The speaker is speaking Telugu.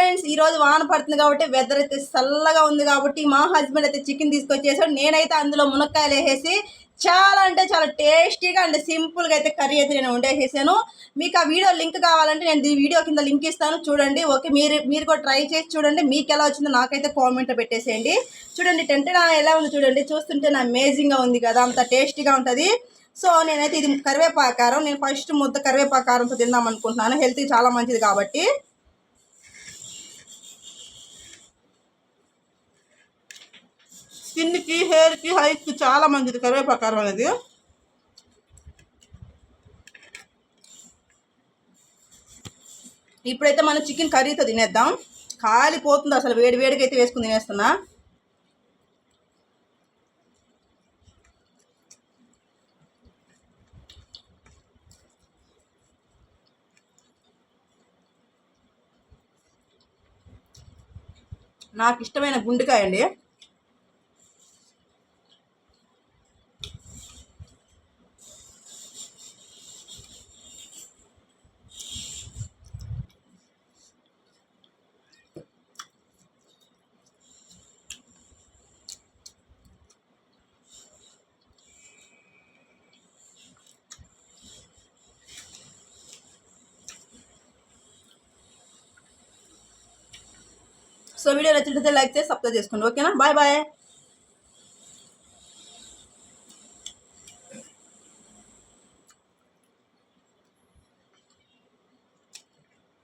ఫ్రెండ్స్, ఈరోజు వాన పడుతుంది కాబట్టి వెదర్ అయితే చల్లగా ఉంది కాబట్టి మా హస్బెండ్ అయితే చికెన్ తీసుకొచ్చేసాడు. నేనైతే అందులో మునక్కాయలు వేసేసి చాలా అంటే చాలా టేస్టీగా అండ్ సింపుల్గా అయితే కర్రీ అయితే నేను వండేసేసాను. మీకు ఆ వీడియో లింక్ కావాలంటే నేను ఈ వీడియో కింద లింక్ ఇస్తాను, చూడండి. ఓకే, మీరు కూడా ట్రై చేసి చూడండి. మీకు ఎలా వచ్చిందో నాకైతే కామెంట్లో పెట్టేసేయండి. చూడండి, టెంటే ఎలా ఉంది చూడండి. చూస్తుంటే అమేజింగ్గా ఉంది కదా, అంత టేస్టీగా ఉంటుంది. సో నేనైతే ఇది కరివేపాకారం, నేను ఫస్ట్ ముద్ద కరివేపాకారంతో తిందాం అనుకుంటున్నాను, హెల్త్కి చాలా మంచిది కాబట్టి. స్కిన్కి, హెయిర్కి, హైట్కి చాలా మంచిది కరివేపాకారం అనేది. ఇప్పుడైతే మనం చికెన్ కర్రీతో తినేద్దాం. కాలిపోతుంది అసలు, వేడి వేడికి అయితే వేసుకుని తినేస్తున్నా. నాకు ఇష్టమైన గుండెకాయ అండి. సో వీడియో నచ్చినట్లయితే లైక్ చేసి సబ్స్క్రైబ్ చేసుకోండి. ఓకేనా, బాయ్ బాయ్.